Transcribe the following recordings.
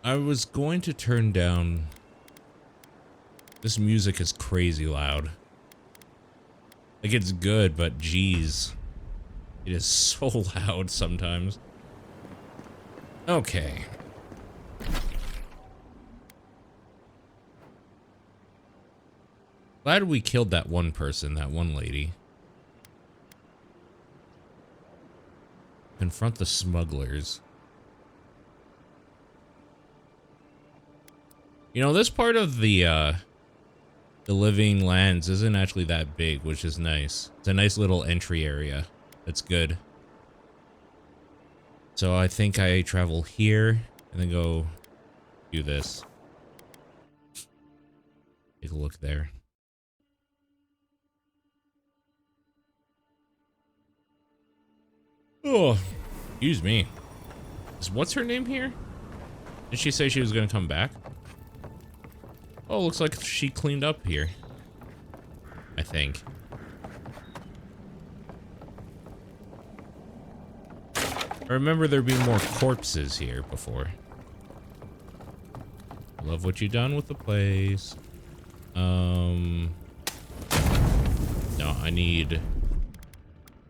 I was going to turn down... This music is crazy loud. Like, it's good, but geez. It is so loud sometimes. Okay. Glad we killed that one person, that one lady. Confront the smugglers. You know, this part of the Living Lands isn't actually that big, which is nice. It's a nice little entry area. That's good. So I think I travel here and then go do this. Take a look there. Oh, excuse me. What's her name here? Did she say she was gonna come back? Oh, looks like she cleaned up here. I think. I remember there being more corpses here before. Love what you done with the place. No, I need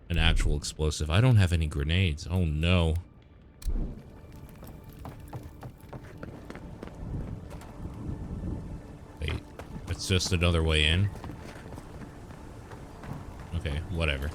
an actual explosive. I don't have any grenades. Oh no. Wait, it's just another way in? Okay, whatever.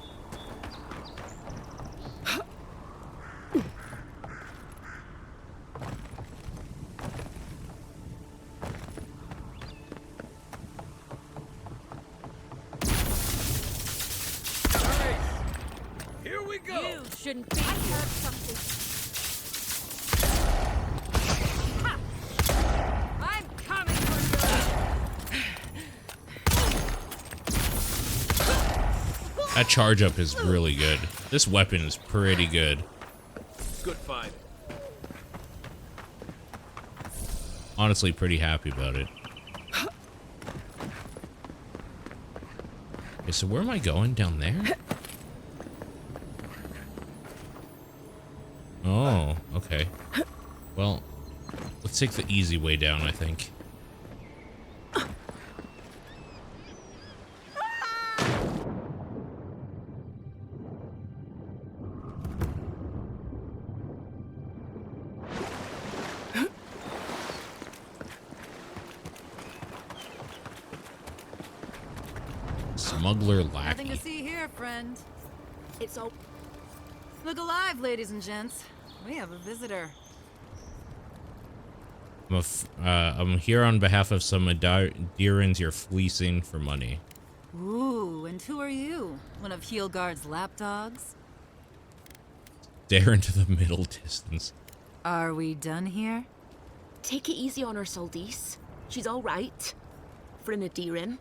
Shouldn't be. I heard something. Ha! I'm coming for you. That charge up is really good. This weapon is pretty good. Good find. Honestly, pretty happy about it. Okay, so where am I going? Down there? Oh, okay. Well, let's take the easy way down, I think. Smuggler lackey. Nothing to see here, friend. It's all. Look alive, ladies and gents. We have a visitor. I'm here on behalf of some Adirans you're fleecing for money. Ooh, and who are you? One of Heelguard's lapdogs? Stare into the middle distance. Are we done here? Take it easy on her, Soldice. She's all right. For an Adiran.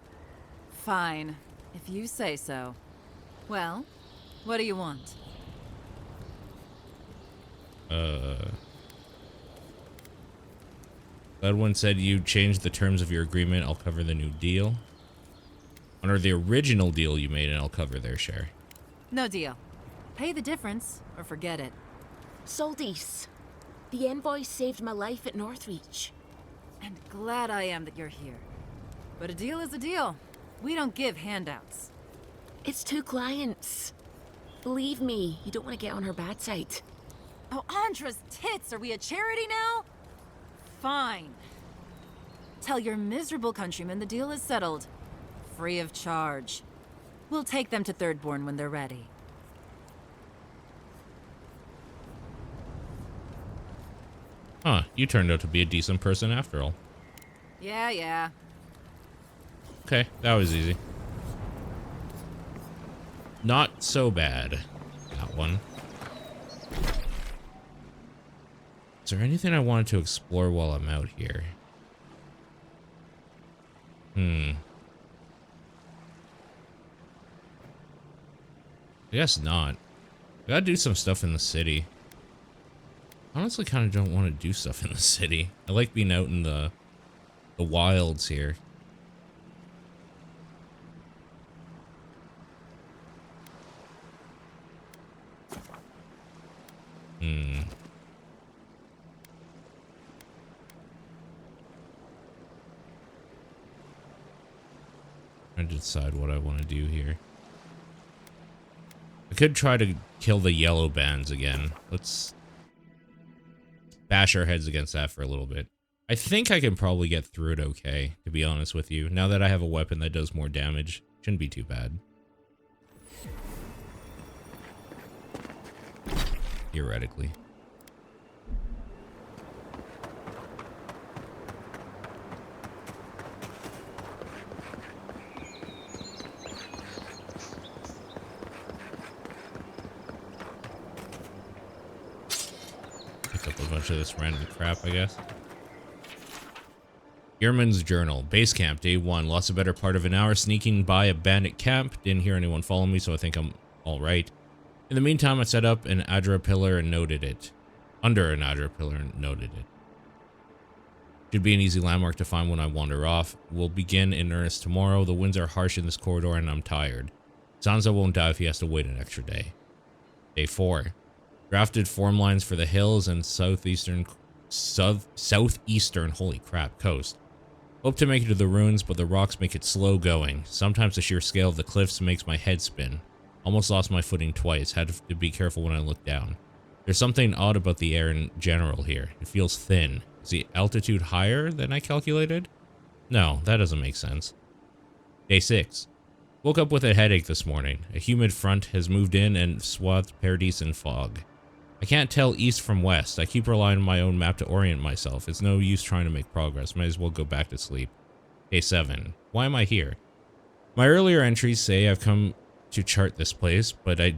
Fine, if you say so. Well, what do you want? That one said you changed the terms of your agreement, I'll cover the new deal. Honor the original deal you made and I'll cover their share. No deal. Pay the difference, or forget it. Soldice, the envoy saved my life at Northreach. And glad I am that you're here. But a deal is a deal. We don't give handouts. It's 2 clients. Believe me, you don't want to get on her bad side. Oh, Andra's tits! Are we a charity now? Fine. Tell your miserable countrymen the deal is settled. Free of charge. We'll take them to Thirdborn when they're ready. Huh, you turned out to be a decent person after all. Yeah. Okay, that was easy. Not so bad, that one. Is there anything I wanted to explore while I'm out here? I guess not. I gotta do some stuff in the city. Honestly, kind of don't want to do stuff in the city. I like being out in the wilds here. Trying to decide what I want to do here. I could try to kill the yellow bands again. Let's bash our heads against that for a little bit. I think I can probably get through it okay, to be honest with you. Now that I have a weapon that does more damage, shouldn't be too bad. Theoretically. Pick up a bunch of this random crap, I guess. Ehrman's Journal. Base camp, day 1. Lost a better part of an hour sneaking by a bandit camp. Didn't hear anyone follow me, so I think I'm alright. In the meantime, I set up an Adra pillar and noted it. Under an Adra pillar and noted it. Should be an easy landmark to find when I wander off. We'll begin in earnest tomorrow. The winds are harsh in this corridor and I'm tired. Sansa won't die if he has to wait an extra day. Day 4. Drafted form lines for the hills and southeastern, holy crap, coast. Hope to make it to the ruins, but the rocks make it slow going. Sometimes the sheer scale of the cliffs makes my head spin. Almost lost my footing twice. Had to be careful when I looked down. There's something odd about the air in general here. It feels thin. Is the altitude higher than I calculated? No, that doesn't make sense. Day 6. Woke up with a headache this morning. A humid front has moved in and swathed Paradise in fog. I can't tell east from west. I keep relying on my own map to orient myself. It's no use trying to make progress. Might as well go back to sleep. Day 7. Why am I here? My earlier entries say I've come to chart this place, but I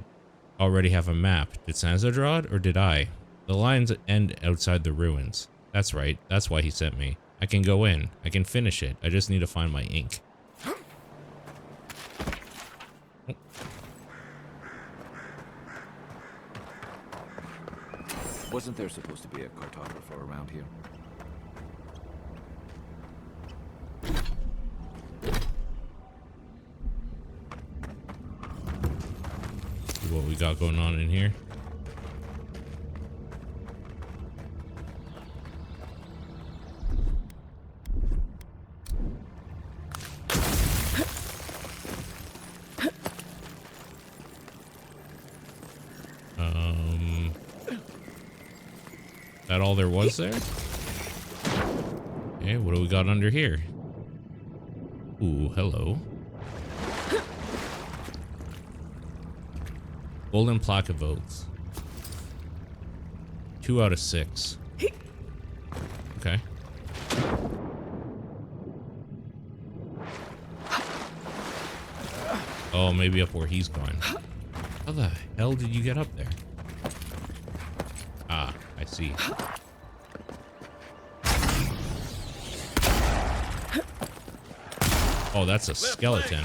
already have a map. Did Sansa draw it, or did I? The lines end outside the ruins. That's right. That's why he sent me. I can go in. I can finish it. I just need to find my ink. Wasn't there supposed to be a cartographer around here? See what we got going on in here. That all there was there? Okay, what do we got under here? Ooh, hello. Golden plaque of oaths. 2 out of 6. Okay. Oh, maybe up where he's going. How the hell did you get up there? Ah, I see. Oh, that's a skeleton.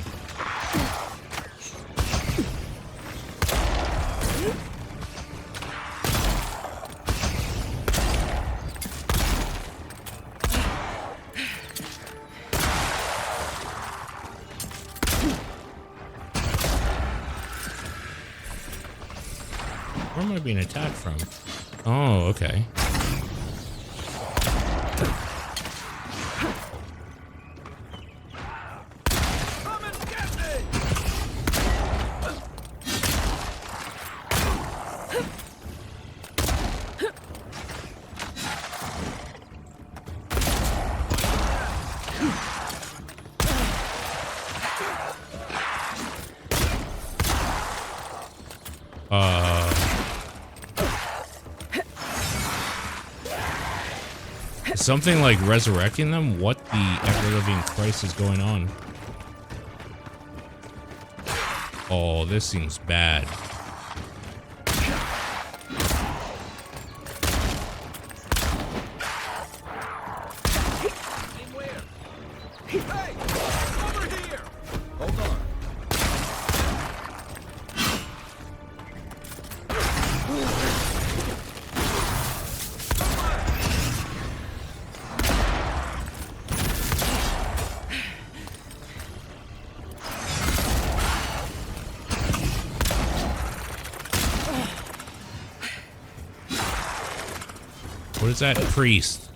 Where am I being attacked from? Oh, okay. Come and get me! Something like resurrecting them? What the ever-living Christ is going on? Oh, this seems bad. Where? Hey! Over here! Hold on. What is that? Priest.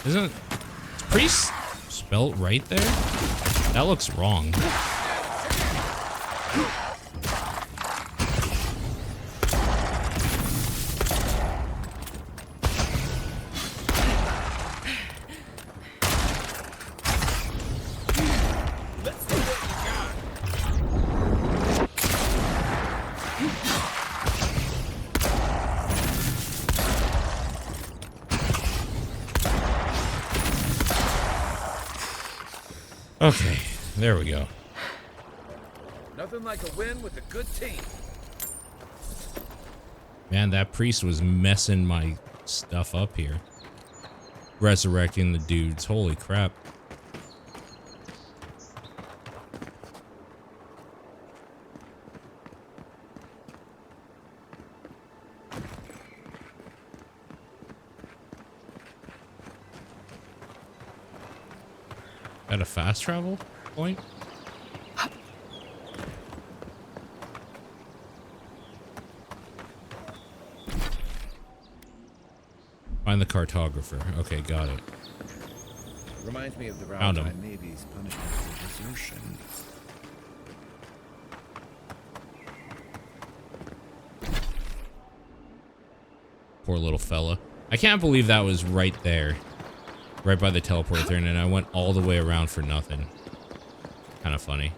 Isn't it priest belt right there? That looks wrong. Okay, there we go. Nothing like a win with a good team. Man, that priest was messing my stuff up here. Resurrecting the dudes. Holy crap. At a fast travel point? Find the cartographer. Okay, got it. Reminds me of the Found him. Valentine Navy's punishment for desertion. Poor little fella. I can't believe that was right there. Right by the teleporter, and then I went all the way around for nothing. Kind of funny.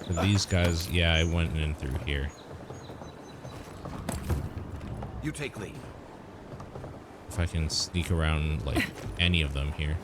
For these guys, yeah, I went in through here. You take lead. If I can sneak around, like, any of them here.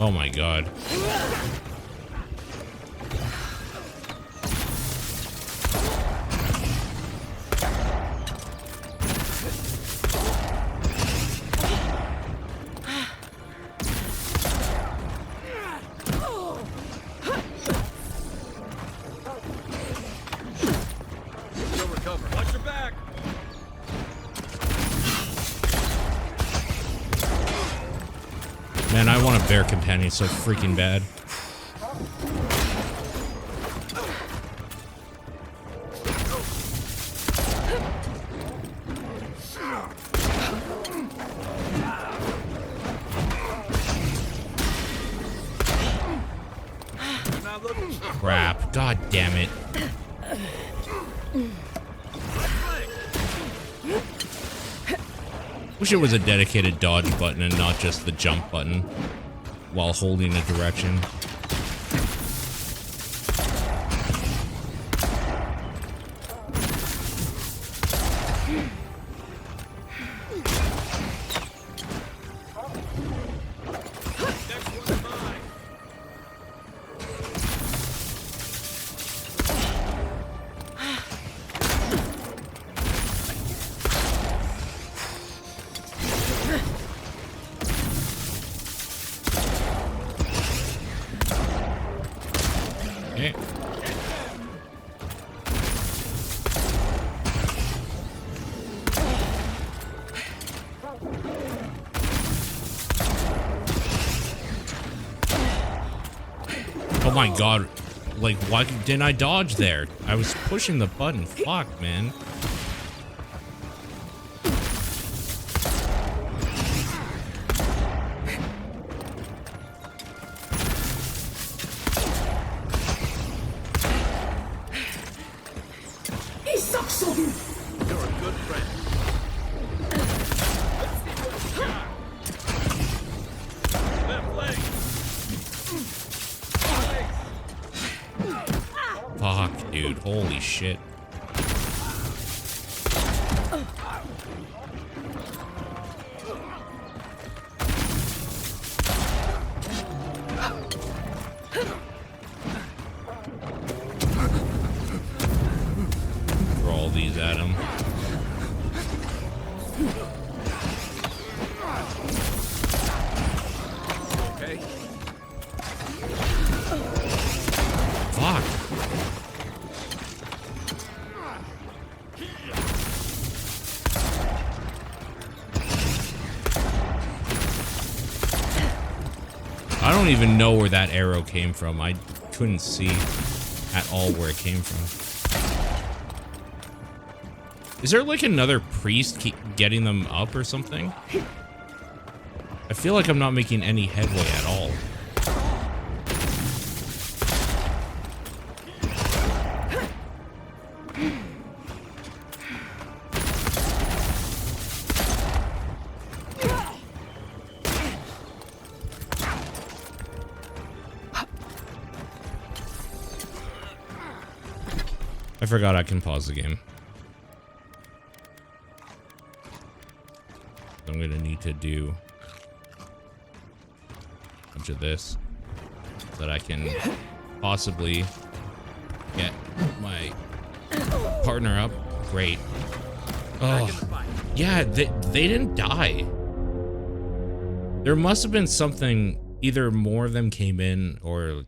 Oh my god. You'll recover. Watch your back. Man, I want a bear companion so freaking bad. Crap. God damn it. Wish it was a dedicated dodge button and not just the jump button while holding a direction. Okay. Oh my god. Like, why didn't I dodge there? I was pushing the button. Fuck, man. He sucks on you! You're a good friend. Left leg. Fuck, dude. Holy shit. Throw all these at him. Okay. Fuck. I don't even know where that arrow came from. I couldn't see at all where it came from. Is there like another priest keep getting them up or something? I feel like I'm not making any headway at all. I forgot I can pause the game. I'm gonna need to do a bunch of this so that I can possibly get my partner up. Great. Oh, yeah, they didn't die. There must have been something, either more of them came in or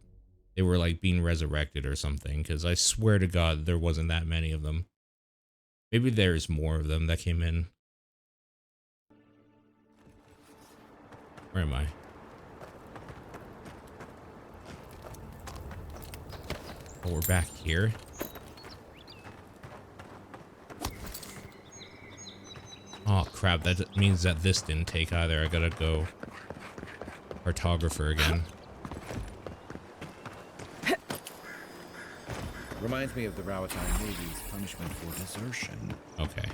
they were like being resurrected or something, because I swear to God there wasn't that many of them. Maybe there's more of them that came in. Where am I? Oh, we're back here. Oh crap, that means that this didn't take either. I gotta go cartographer again. Reminds me of the Volatile Navy's punishment for desertion. Okay.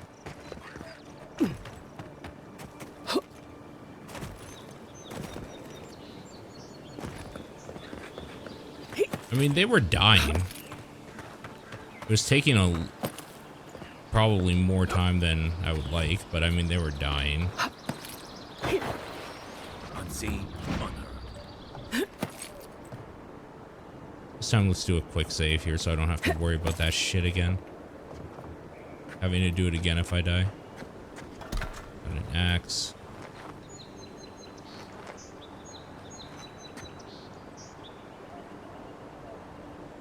I mean, they were dying. It was taking probably more time than I would like, but I mean, they were dying. Unseen, unheard. This time, let's do a quick save here so I don't have to worry about that shit again. Having to do it again if I die. Got an axe.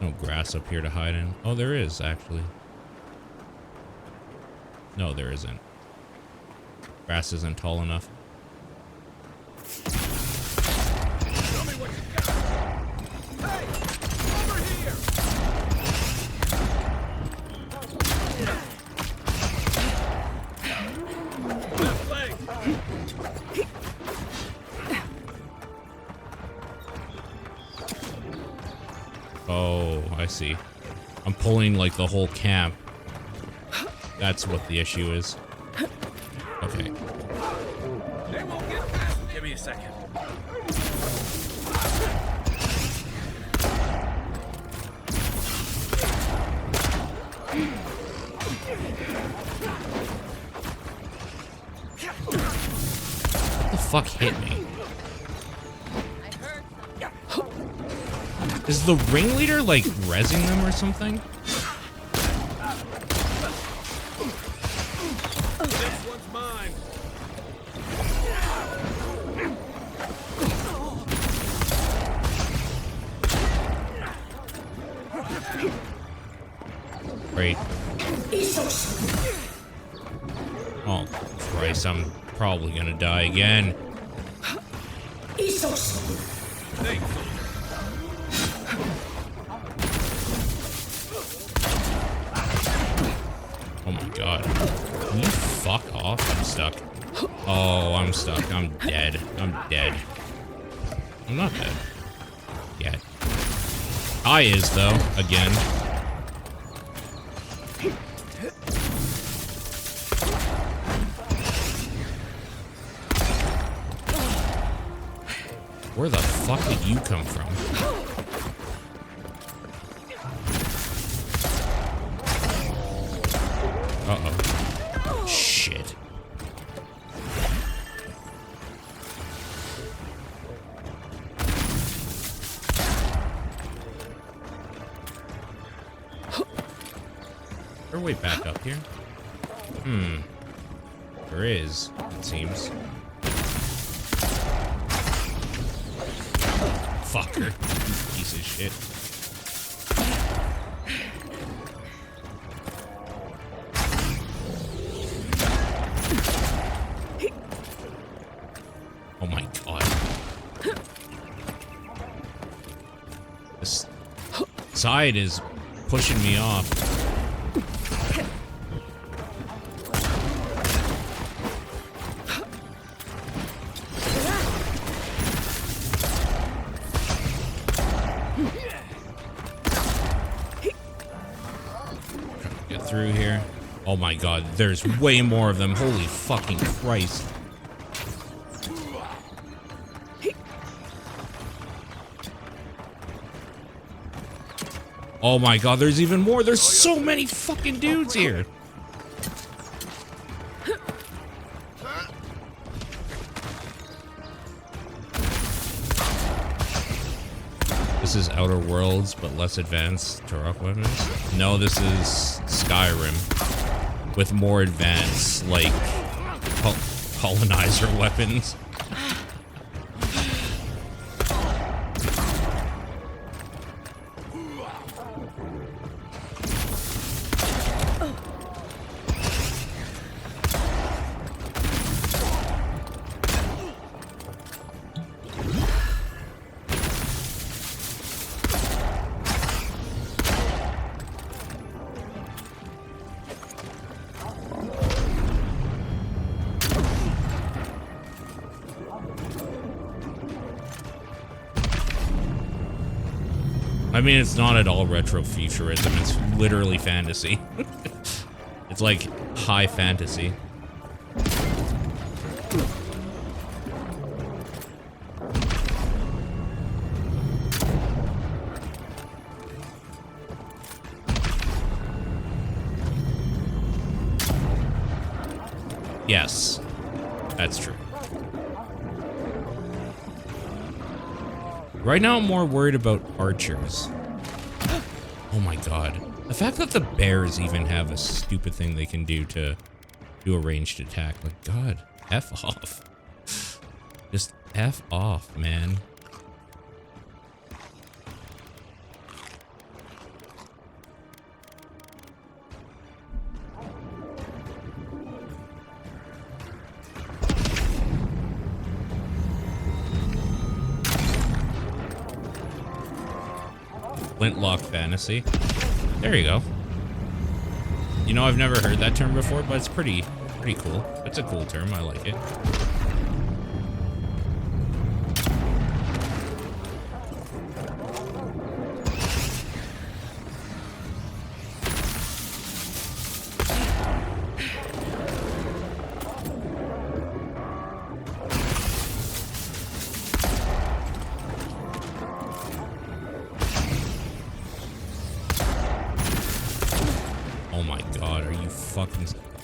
No grass up here to hide in. Oh, there is, actually. No, there isn't. Grass isn't tall enough. Show me what you got. Hey, over here. Left leg. Oh, I see. I'm pulling like the whole camp. That's what the issue is. Okay. They won't get past. Give me a second. What the fuck hit me? Is the ringleader like rezzing them or something? This one's mine. Great. Oh, Christ, I'm probably gonna die again. Thanks. Oh my God. Can you fuck off? I'm stuck. Oh, I'm stuck. I'm dead. I'm dead. I'm not dead. Yet. I is, though. Again. Where the fuck did you come from? Uh-oh. Shit. there a way back up here? There is, it seems. Fucker. Piece of shit. Oh my god. This side is pushing me off. Get through here. Oh my god, there's way more of them. Holy fucking Christ. Oh my god, there's even more. There's so many fucking dudes here. This is Outer Worlds, but less advanced Turok weapons. No, this is Skyrim with more advanced, like, colonizer weapons. I mean, it's not at all retro futurism. It's literally fantasy. It's like high fantasy. Yes, that's true. Right now, I'm more worried about archers. Oh my god. The fact that the bears even have a stupid thing they can do to do a ranged attack. Like, god, F off. Just F off, man. Flintlock fantasy. There you go. You know, I've never heard that term before, but it's pretty cool. It's a cool term. I like it.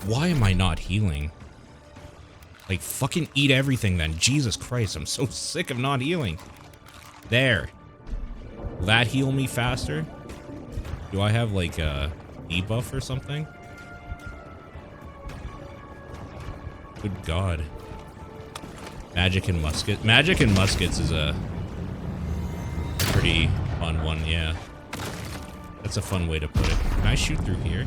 Why am I not healing? Like, fucking eat everything then. Jesus Christ, I'm so sick of not healing. There. Will that heal me faster? Do I have, like, a debuff or something? Good God. Magic and musket. Magic and muskets is a pretty fun one, yeah. That's a fun way to put it. Can I shoot through here?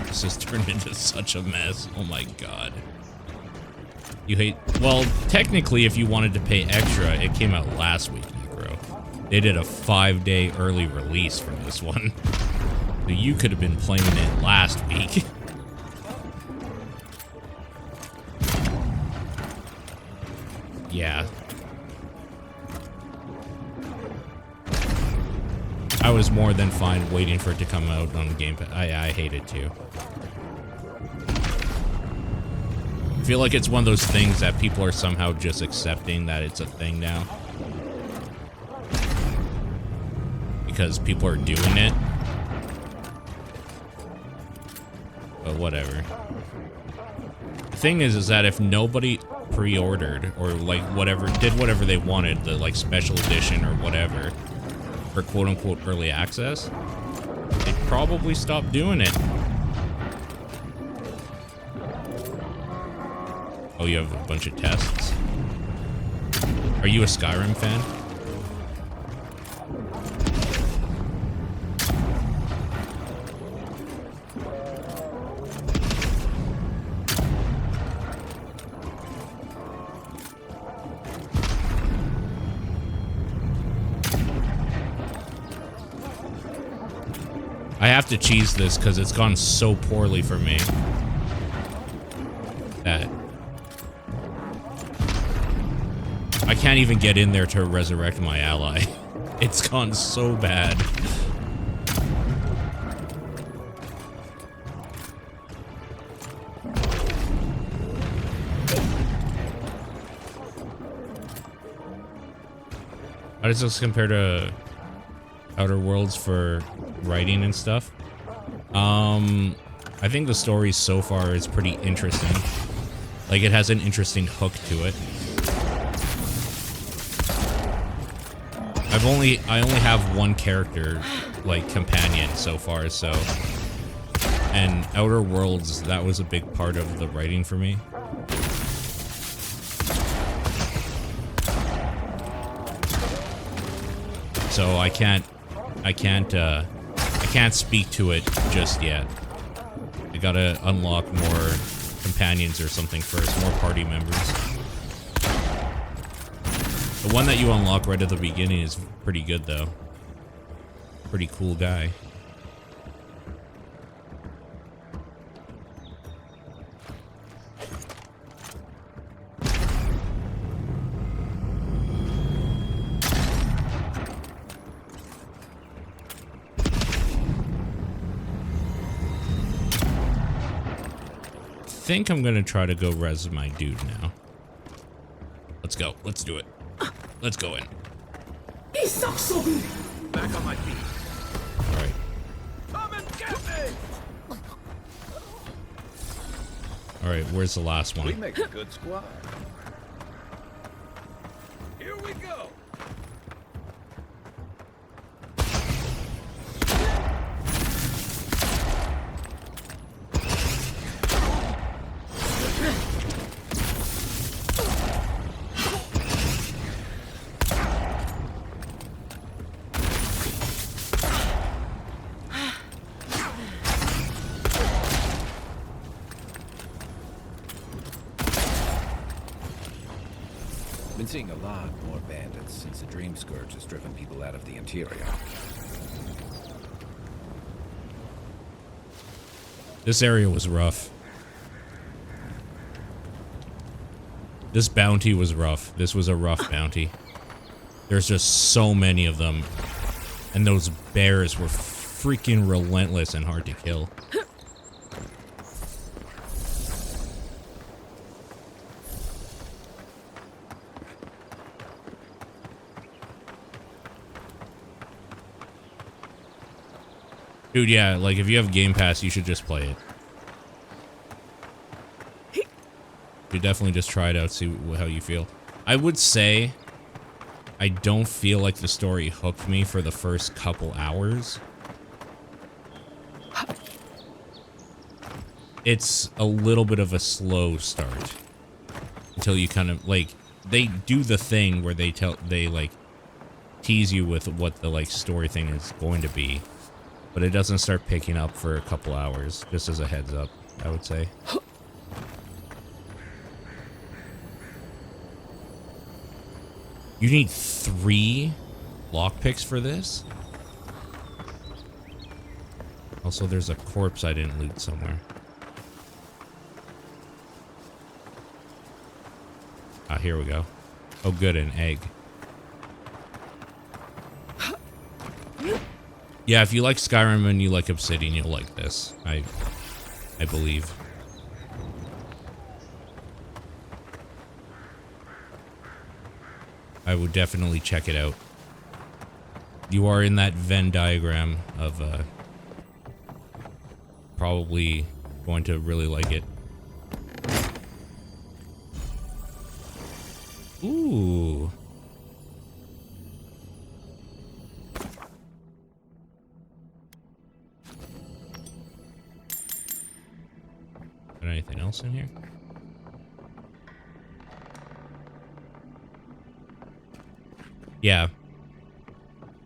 This has turned into such a mess. Oh my god. You hate... Well, technically, if you wanted to pay extra, it came out last week, Necro. They did a 5-day early release for this one. So you could have been playing it last week. Yeah. I was more than fine waiting for it to come out on Game Pass. I hate it too. feel like it's one of those things that people are somehow just accepting that it's a thing now. Because people are doing it. But whatever. The thing is that if nobody pre-ordered or like did whatever they wanted, the like special edition or whatever, for quote-unquote early access, they'd probably stop doing it. Oh, you have a bunch of tests? Are you a Skyrim fan? I have to cheese this because it's gone so poorly for me that I can't even get in there to resurrect my ally. It's gone so bad. How does this compare to Outer Worlds for writing and stuff? I think the story so far is pretty interesting. Like, it has an interesting hook to it. I only have one character, like, companion so far, so... And Outer Worlds, that was a big part of the writing for me. So I can't speak to it just yet. I gotta unlock more companions or something first, more party members. The one that you unlock right at the beginning is pretty good, though. Pretty cool guy. I think I'm gonna try to go res my dude now. Let's go. Let's do it. Let's go in. Back on my feet. All right. Come and get me! All right. Where's the last We one? make a good squad. Here we go. Been seeing a lot more bandits since the Dream Scourge has driven people out of the interior. This area was rough. This bounty was rough. This was a rough bounty. There's just so many of them. And those bears were freaking relentless and hard to kill. Dude, yeah, like, if you have Game Pass, you should just play it. You definitely just try it out, see how you feel. I would say I don't feel like the story hooked me for the first couple hours. It's a little bit of a slow start. Until you kind of, like, they do the thing where they like, tease you with what the, like, story thing is going to be. But it doesn't start picking up for a couple hours, just as a heads up, I would say. You need 3 lockpicks for this? Also, there's a corpse I didn't loot somewhere. Ah, here we go. Oh, good, an egg. Yeah, if you like Skyrim and you like Obsidian, you'll like this. I believe. I would definitely check it out. You are in that Venn diagram of probably going to really like it. Ooh. Got anything else in here? Yeah.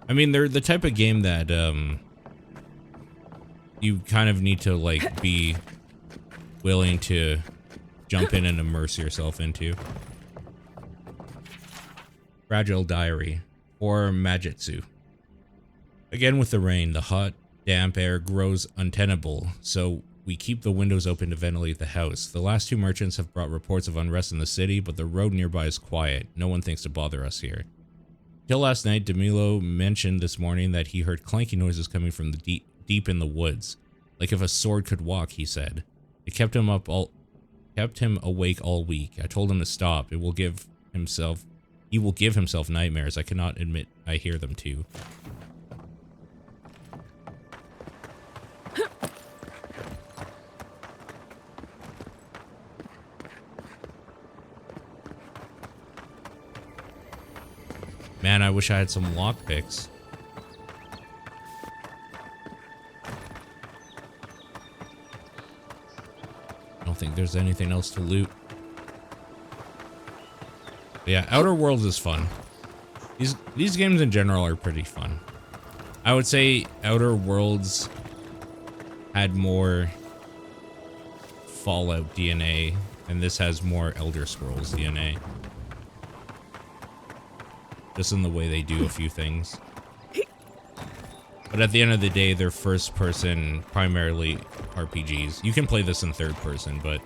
I mean, they're the type of game that you kind of need to like be willing to jump in and immerse yourself into. Fragile Diary or Majitsu. Again with the rain, the hot, damp air grows untenable, so we keep the windows open to ventilate the house. The last 2 merchants have brought reports of unrest in the city, but the road nearby is quiet. No one thinks to bother us here. Till last night, DeMilo mentioned this morning that he heard clanky noises coming from the deep in the woods. Like if a sword could walk, he said. It kept him awake all week. I told him to stop. He will give himself nightmares. I cannot admit I hear them too. Man, I wish I had some lockpicks. I don't think there's anything else to loot. But yeah, Outer Worlds is fun. These games in general are pretty fun. I would say Outer Worlds had more Fallout DNA, and this has more Elder Scrolls DNA. Just in the way they do a few things. But at the end of the day, they're first person, primarily RPGs. You can play this in third person, but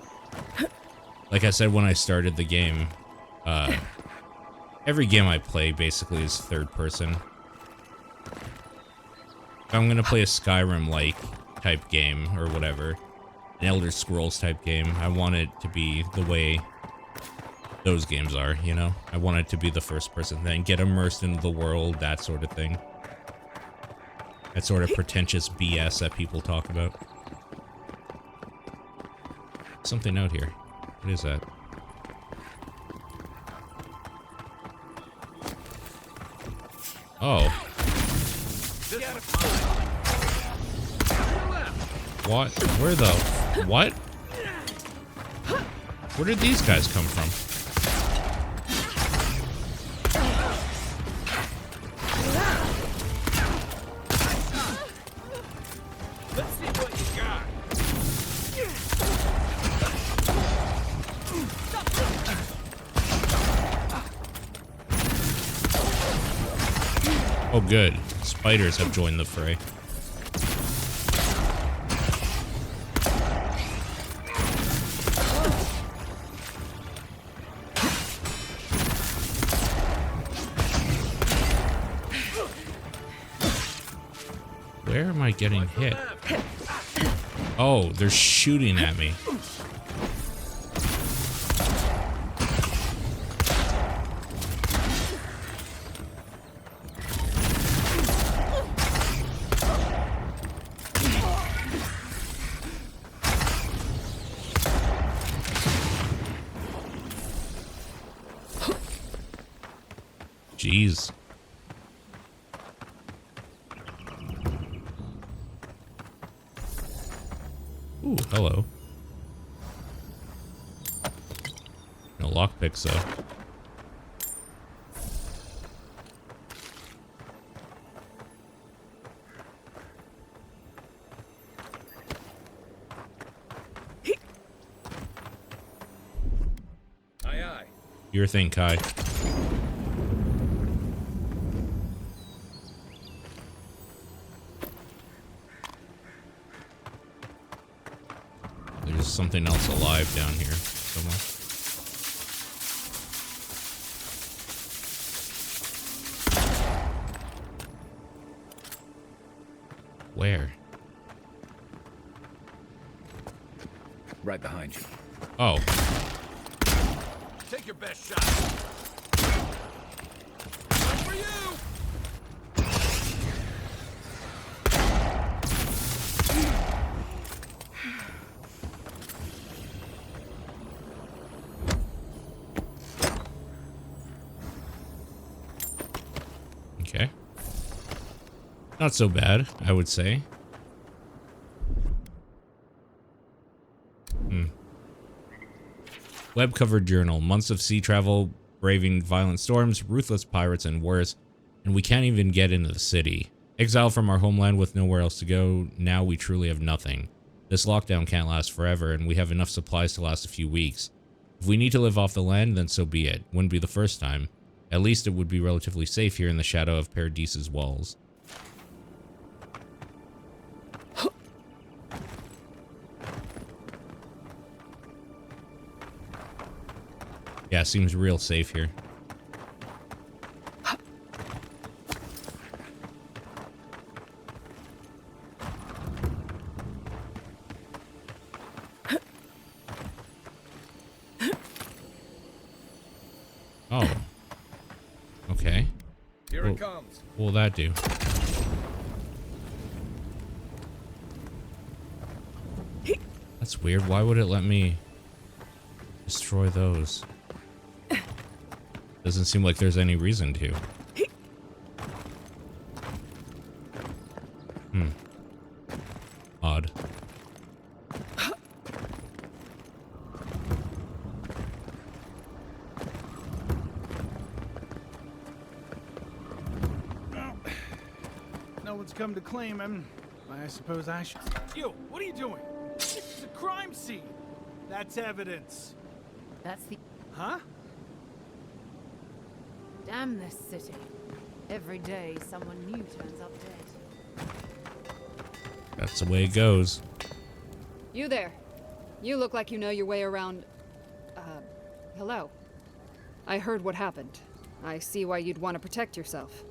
like I said when I started the game, every game I play basically is third person. If I'm gonna play a Skyrim-like type game or whatever, an Elder Scrolls type game, I want it to be the way those games are, you know? I want it to be the first person thing, get immersed into the world, that sort of thing. That sort of pretentious BS that people talk about. Something out here. What is that? Oh. What? Where the? What? Where did these guys come from? Let's see what you got. Oh, good. Spiders have joined the fray. Where am I getting hit? Oh, they're shooting at me. Jeez. Ooh, hello. No lockpicks, though. Aye, aye. Your thing, Kai. There's something else alive down here somewhere. Where? Right behind you. Oh. Take your best shot. you! Okay. Not so bad, I would say. Web-covered journal. Months of sea travel, braving violent storms, ruthless pirates, and worse. And we can't even get into the city. Exiled from our homeland with nowhere else to go, now we truly have nothing. This lockdown can't last forever, and we have enough supplies to last a few weeks. If we need to live off the land, then so be it. Wouldn't be the first time. At least it would be relatively safe here in the shadow of Paradise's walls. Yeah, seems real safe here. Oh. Okay. Here it comes. What will that do? That's weird. Why would it let me destroy those? Doesn't seem like there's any reason to. Odd. Well, no one's come to claim him. I suppose I should. You, what are you doing? This is a crime scene. That's evidence. That's the... Huh? Damn this city. Every day, someone new turns up dead. That's the way it goes. You there. You look like you know your way around... hello. I heard what happened. I see why you'd want to protect yourself.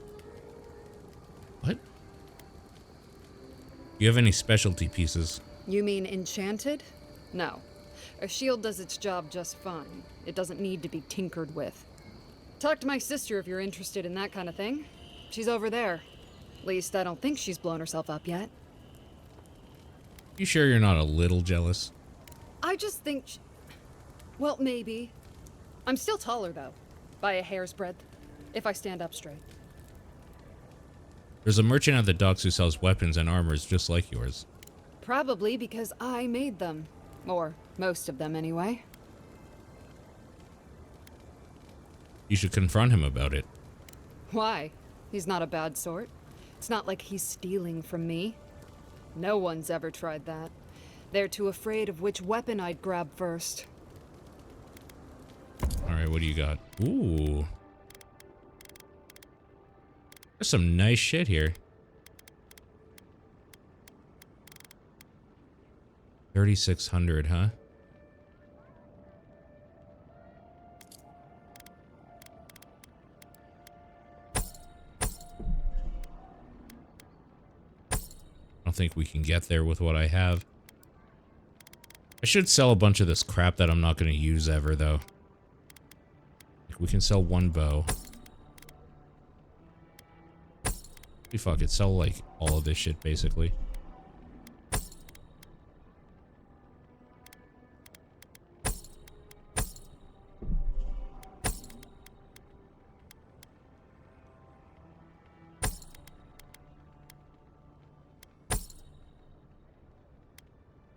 What? You have any specialty pieces? You mean enchanted? No. A shield does its job just fine. It doesn't need to be tinkered with. Talk to my sister if you're interested in that kind of thing. She's over there. At least I don't think she's blown herself up yet. You sure you're not a little jealous? I just think... Well, maybe. I'm still taller, though. By a hair's breadth. If I stand up straight. There's a merchant at the docks who sells weapons and armors just like yours. Probably because I made them. Or most of them, anyway. You should confront him about it. Why? He's not a bad sort. It's not like he's stealing from me. No one's ever tried that. They're too afraid of which weapon I'd grab first. Alright, what do you got? Ooh. There's some nice shit here. 3,600, huh? I don't think we can get there with what I have. I should sell a bunch of this crap that I'm not going to use ever, though. Like, we can sell one bow. Fuck it, sell, like, all of this shit, basically.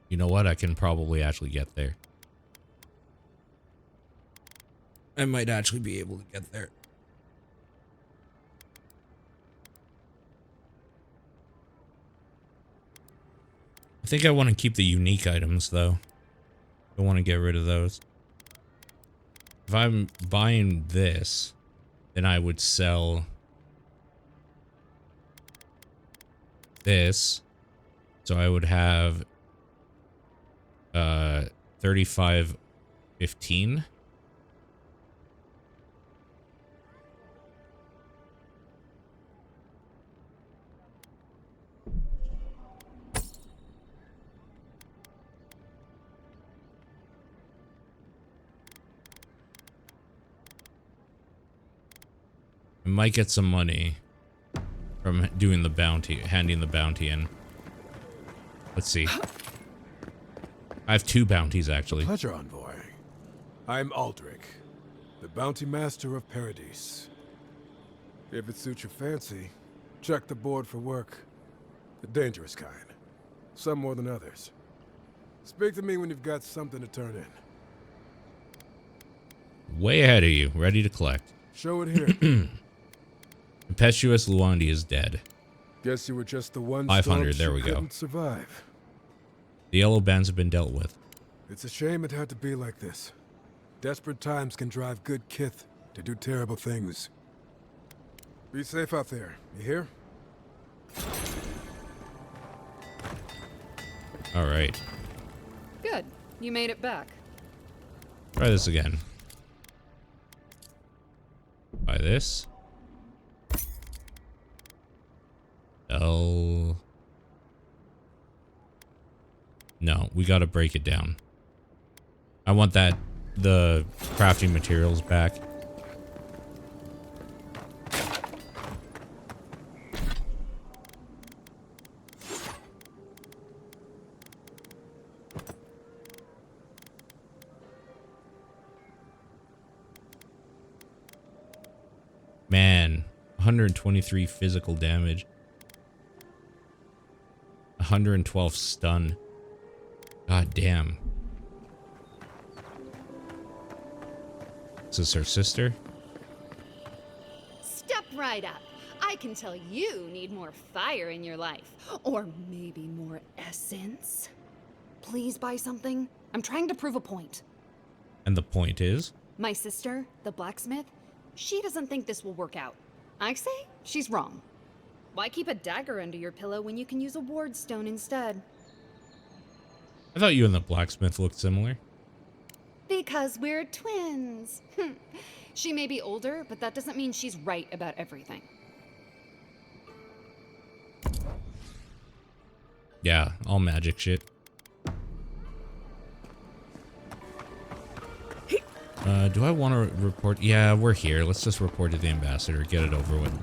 You know what? I can probably actually get there. I might actually be able to get there. I think I want to keep the unique items, though. I want to get rid of those. If I'm buying this, then I would sell this. So I would have 3515. We might get some money from doing the bounty, handing the bounty in. Let's see. I have 2 bounties, actually. Pleasure, envoy. I'm Aldrich, the bounty master of Paradise. If it suits your fancy, check the board for work. The dangerous kind. Some more than others. Speak to me when you've got something to turn in. Way ahead of you, ready to collect. Show it here. Impetuous Luandi is dead. Guess you were just the one 500, storm there we she go. couldn't survive. The yellow bands have been dealt with. It's a shame it had to be like this. Desperate times can drive good kith to do terrible things. Be safe out there, you hear? Alright. Good. You made it back. Try this again. Buy this. No, we gotta break it down. I want the crafting materials back. Man, 123 physical damage. 112 stun. God damn. Is this her sister? Step right up. I can tell you need more fire in your life. Or maybe more essence. Please buy something. I'm trying to prove a point. And the point is? My sister, the blacksmith, she doesn't think this will work out. I say she's wrong. Why keep a dagger under your pillow when you can use a ward stone instead? I thought you and the blacksmith looked similar. Because we're twins. She may be older, but that doesn't mean she's right about everything. Yeah, all magic shit. Do I want to report? Yeah, we're here. Let's just report to the ambassador. Get it over with.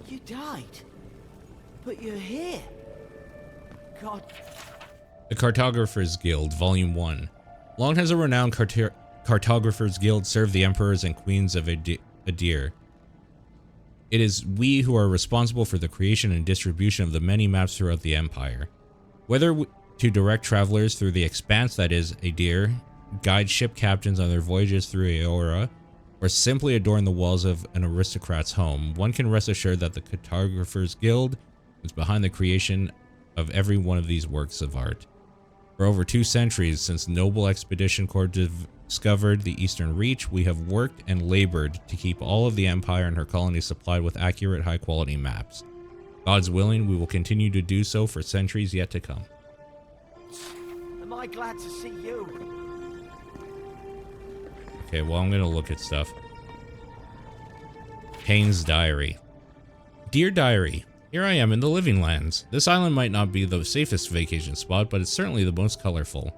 You died. But you're here. God. The Cartographers Guild, Volume 1. Long has a renowned Cartographers Guild served the emperors and queens of Adir. It is we who are responsible for the creation and distribution of the many maps throughout the Empire. Whether to direct travelers through the expanse that is Adir, guide ship captains on their voyages through Eora, or simply adorn the walls of an aristocrat's home, one can rest assured that the Cartographers Guild is behind the creation of every one of these works of art. For over 2 centuries since Noble Expedition Corps discovered the Eastern Reach, we have worked and labored to keep all of the Empire and her colonies supplied with accurate, high-quality maps. God's willing, we will continue to do so for centuries yet to come. Am I glad to see you? Okay, well, I'm gonna look at stuff. Payne's Diary. Dear Diary, here I am in the Living Lands. This island might not be the safest vacation spot, but it's certainly the most colorful.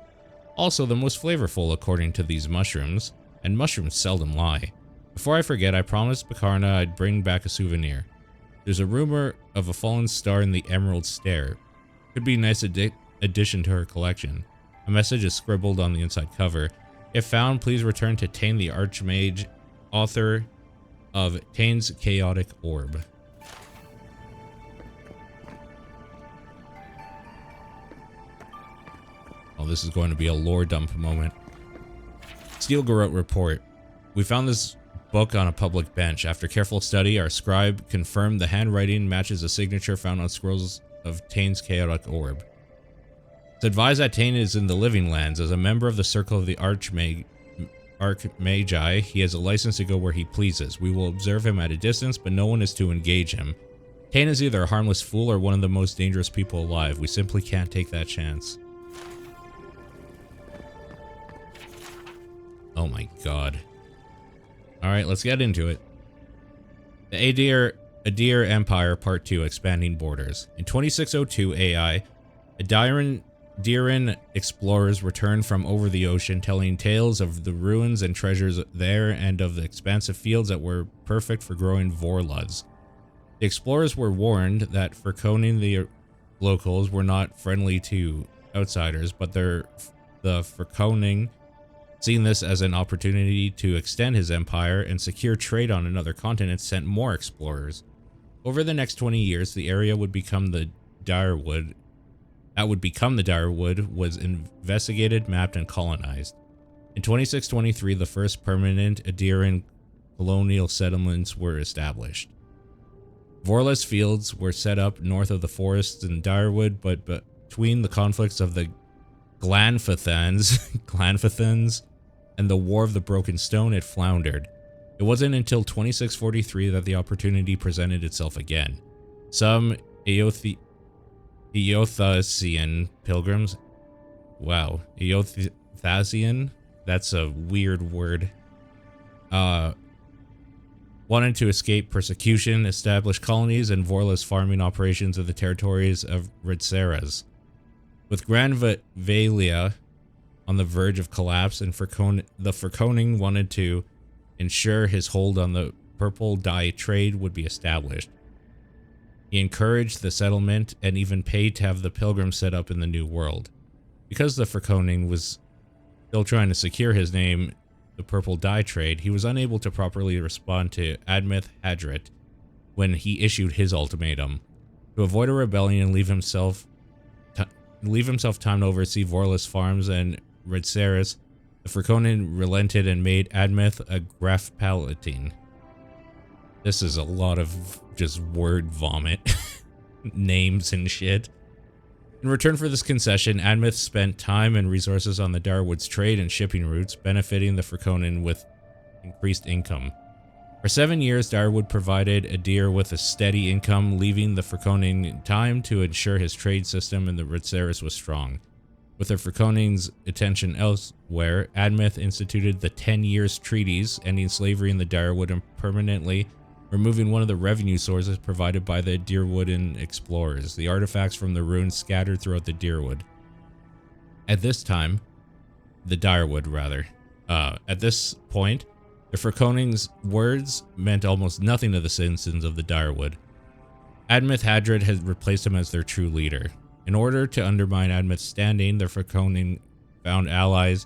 Also the most flavorful according to these mushrooms, and mushrooms seldom lie. Before I forget, I promised Bakarna I'd bring back a souvenir. There's a rumor of a fallen star in the Emerald Stair. Could be a nice addition to her collection. A message is scribbled on the inside cover. If found, please return to Tane the Archmage, author of Tane's Chaotic Orb. Oh, this is going to be a lore dump moment. Steel Garrote Report. We found this book on a public bench. After careful study, our scribe confirmed the handwriting matches a signature found on scrolls of Tane's Chaotic Orb. It's advised that Tane is in the Living Lands. As a member of the Circle of the Archmagi, he has a license to go where he pleases. We will observe him at a distance, but no one is to engage him. Tane is either a harmless fool or one of the most dangerous people alive. We simply can't take that chance. Oh my god. Alright, let's get into it. The Adir Empire Part 2, Expanding Borders. In 2602 AI, Diran explorers returned from over the ocean, telling tales of the ruins and treasures there and of the expansive fields that were perfect for growing vorlads. The explorers were warned that Furconing the locals were not friendly to outsiders, but the Furconing, seeing this as an opportunity to extend his empire and secure trade on another continent, sent more explorers. Over the next 20 years, the area would become the Direwood. That would become the Direwood was investigated, mapped, and colonized. In 2623, the first permanent Adiran colonial settlements were established. Vorlas fields were set up north of the forests in Direwood, but between the conflicts of the Glanfathans and the War of the Broken Stone, it floundered. It wasn't until 2643 that the opportunity presented itself again. Some Eothasian pilgrims, wow, Eothasian, that's a weird word, wanted to escape persecution, establish colonies and Vorlas farming operations in the territories of Ridseras. With Grand Valia on the verge of collapse, and the Furconing wanted to ensure his hold on the purple dye trade would be established. He encouraged the settlement and even paid to have the pilgrims set up in the New World. Because the Furconing was still trying to secure his name, the purple dye trade, he was unable to properly respond to Admeth Hadret when he issued his ultimatum. To avoid a rebellion and leave himself time to oversee Vorlas farms and Ridseras, the Furconing relented and made Admeth a Graf Palatine. This is a lot of just word vomit. Names and shit. In return for this concession, Admeth spent time and resources on the Direwood's trade and shipping routes, benefiting the Furconing with increased income. For 7 years, Direwood provided Adir with a steady income, leaving the Furconing time to ensure his trade system in the Ridseras was strong. With the Furconing's attention elsewhere, Admeth instituted the 10 Years Treaties, ending slavery in the Direwood and permanently removing one of the revenue sources provided by the Direwoodan explorers, the artifacts from the ruins scattered throughout the Direwood. At this point, the Furconing's words meant almost nothing to the citizens of the Direwood. Admeth Hadred had replaced him as their true leader. In order to undermine Admeth's standing, the Furconing found allies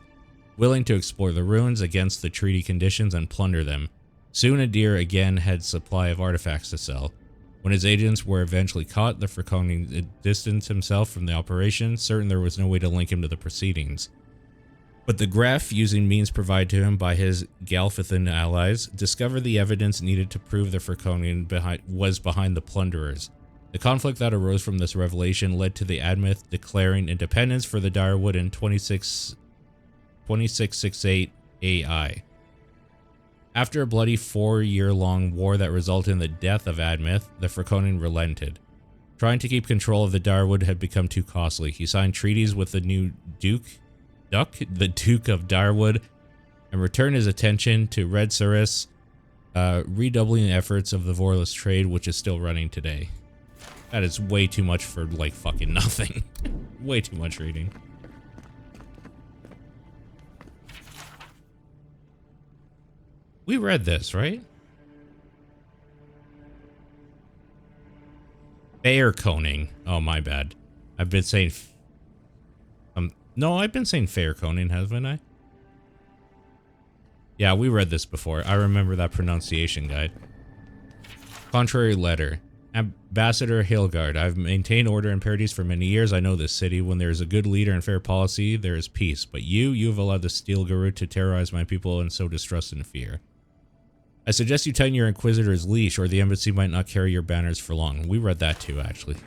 willing to explore the ruins against the treaty conditions and plunder them. Soon Adir again had supply of artifacts to sell. When his agents were eventually caught, the Furconing distanced himself from the operation, certain there was no way to link him to the proceedings. But the Graf, using means provided to him by his Galfathan allies, discovered the evidence needed to prove the Furconing was behind the plunderers. The conflict that arose from this revelation led to the Admeth declaring independence for the Direwood in 2668 AI. After a bloody 4-year-long war that resulted in the death of Admeth, the Furconing relented. Trying to keep control of the Direwood had become too costly. He signed treaties with the new Duke of Direwood, and returned his attention to Ridseras, redoubling efforts of the Vorlas trade, which is still running today. That is way too much for, like, fucking nothing. Way too much reading. We read this, right? Fairconing. Oh, my bad. I've been saying... no, I've been saying Fairconing, haven't I? Yeah, we read this before. I remember that pronunciation guide. Contrary letter. Ambassador Hilgard, I've maintained order in Paradise for many years. I know this city. When there is a good leader and fair policy, there is peace. But you have allowed the Steel Guru to terrorize my people and sow distrust and fear. I suggest you tighten your Inquisitor's leash, or the embassy might not carry your banners for long. We read that too, actually.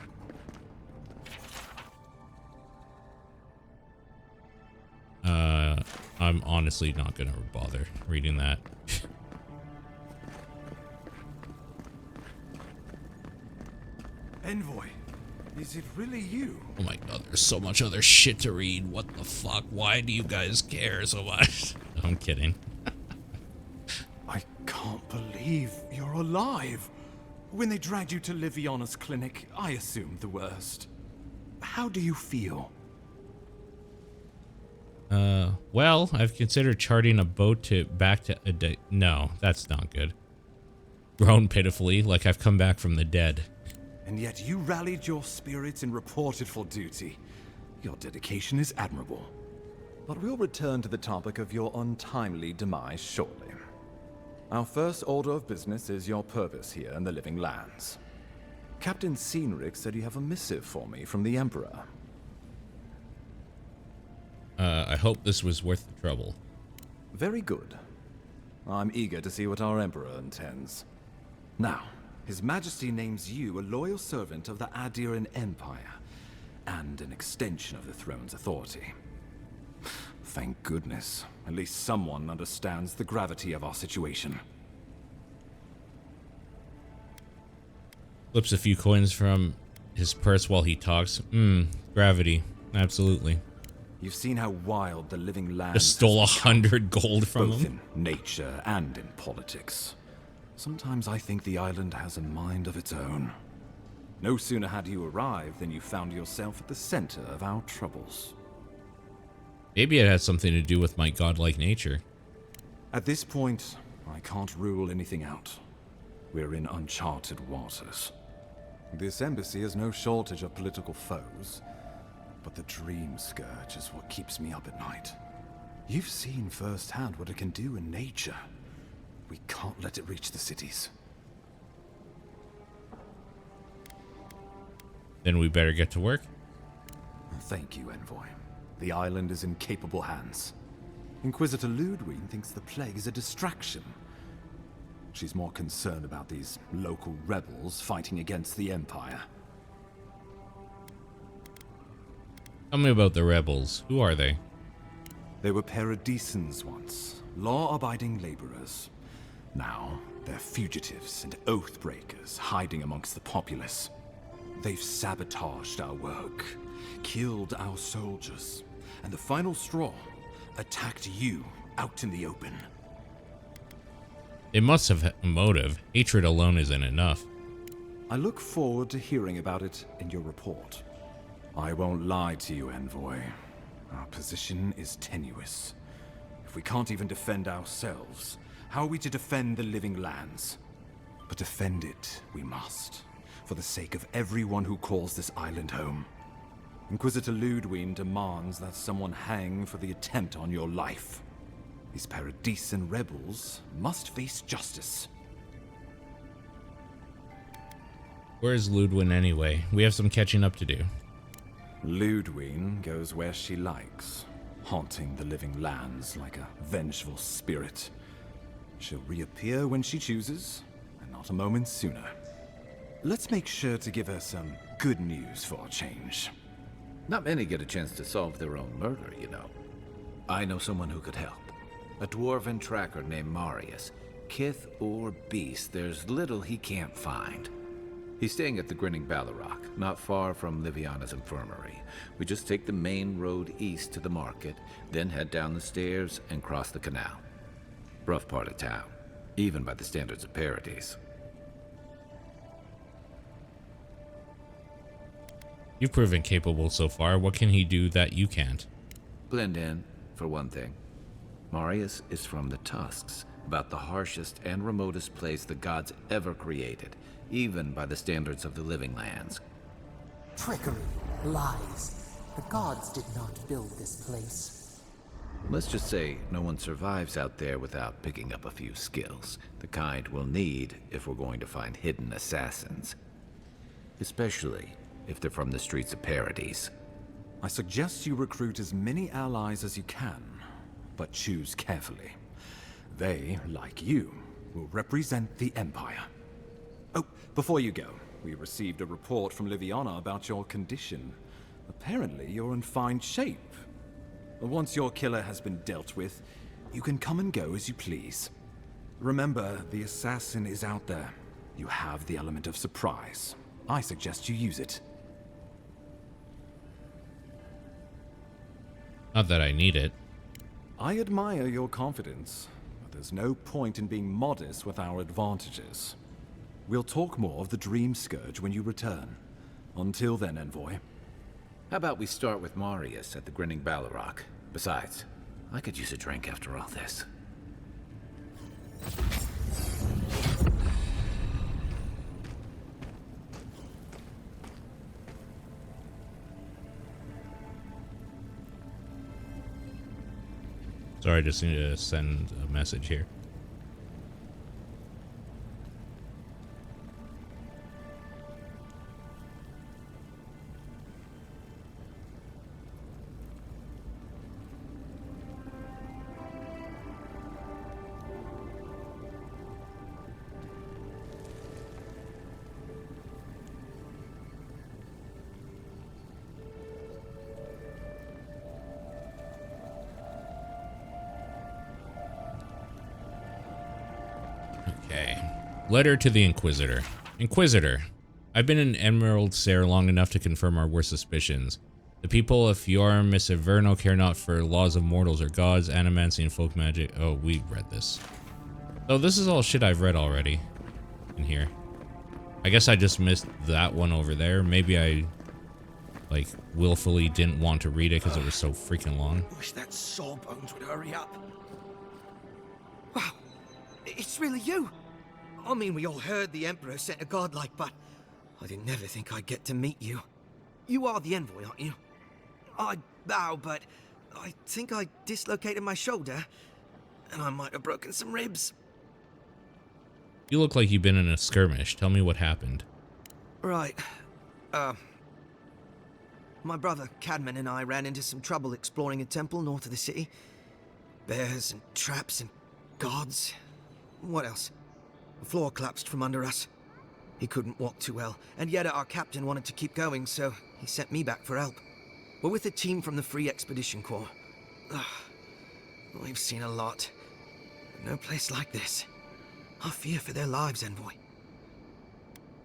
I'm honestly not gonna bother reading that. Envoy, is it really you? Oh my god, there's so much other shit to read. What the fuck? Why do you guys care so much? I'm kidding. I can't believe you're alive. When they dragged you to Liviona's clinic, I assumed the worst. how do you feel? Well, I've considered charting a boat back to a day. No, that's not good. Groan pitifully, like I've come back from the dead. And yet you rallied your spirits and reported for duty. Your dedication is admirable. But we'll return to the topic of your untimely demise shortly. Our first order of business is your purpose here in the Living Lands. Captain Cynric said you have a missive for me from the Emperor. I hope this was worth the trouble. Very good. I'm eager to see what our Emperor intends. Now, His Majesty names you a loyal servant of the Adiran Empire, and an extension of the throne's authority. Thank goodness. At least someone understands the gravity of our situation. Flips a few coins from his purse while he talks. Gravity. Absolutely. You've seen how wild the Living Lands Just stole 100 gold from both him. in nature and in politics. Sometimes I think the island has a mind of its own. No sooner had you arrived than you found yourself at the center of our troubles. Maybe it has something to do with my godlike nature. At this point, I can't rule anything out. We're in uncharted waters. This embassy has no shortage of political foes, but the Dream Scourge is what keeps me up at night. You've seen firsthand what it can do in nature. We can't let it reach the cities. Then we better get to work. Thank you, Envoy. The island is in capable hands. Inquisitor Ludwig thinks the plague is a distraction. She's more concerned about these local rebels fighting against the Empire. Tell me about the rebels. Who are they? They were paradisans once, law-abiding laborers. Now, they're fugitives and oath-breakers hiding amongst the populace. They've sabotaged our work, killed our soldiers, and the final straw, attacked you out in the open. They must have a motive. Hatred alone isn't enough. I look forward to hearing about it in your report. I won't lie to you, Envoy. Our position is tenuous. If we can't even defend ourselves, how are we to defend the Living Lands? But defend it we must, for the sake of everyone who calls this island home. Inquisitor Ludwig demands that someone hang for the attempt on your life. These Paradisan rebels must face justice. Where's Ludwig anyway? We have some catching up to do. Ludwig goes where she likes, haunting the Living Lands like a vengeful spirit. She'll reappear when she chooses, and not a moment sooner. Let's make sure to give her some good news for a change. Not many get a chance to solve their own murder, you know. I know someone who could help. A dwarven tracker named Marius. Kith or beast, there's little he can't find. He's staying at the Grinning Ballarrock, not far from Liviana's infirmary. We just take the main road east to the market, then head down the stairs and cross the canal. Rough part of town, even by the standards of Paradise. You've proven capable so far. What can he do that you can't? Blend in, for one thing. Marius is from the Tusks, about the harshest and remotest place the gods ever created, even by the standards of the Living Lands. Trickery, lies. The gods did not build this place. Let's just say no one survives out there without picking up a few skills, the kind we'll need if we're going to find hidden assassins. Especially if they're from the streets of Paradise. I suggest you recruit as many allies as you can, but choose carefully. They, like you, will represent the Empire. Oh, before you go, we received a report from Liviana about your condition. Apparently, you're in fine shape. Once your killer has been dealt with, you can come and go as you please. Remember, the assassin is out there. You have the element of surprise. I suggest you use it. Not that I need it. I admire your confidence, but there's no point in being modest with our advantages. We'll talk more of the Dream Scourge when you return. Until then, Envoy, How about we start with Marius at the Grinning Balrog? Besides, I could use a drink after all this. Sorry, I just need to send a message here. Letter to the Inquisitor. Inquisitor, I've been in Emerald Stair long enough to confirm our worst suspicions. The people of Fiora Miss Averno care not for laws of mortals or gods, animancy, and folk magic. Oh, we read this. So this is all shit I've read already in here. I guess I just missed that one over there. Maybe I, like, willfully didn't want to read it because it was so freaking long. Wish that sawbones would hurry up. Wow, it's really you. I mean, we all heard the Emperor sent a godlike, but I didn't never think I'd get to meet you. You are the envoy, aren't you? I bow, but I think I dislocated my shoulder, and I might have broken some ribs. You look like you've been in a skirmish. Tell me what happened. Right. My brother Cadman and I ran into some trouble exploring a temple north of the city. Bears and traps and guards. What else? The floor collapsed from under us. He couldn't walk too well, and yet our captain wanted to keep going, so he sent me back for help. We're with a team from the Free Expedition Corps. We've seen a lot. No place like this. I fear for their lives, Envoy.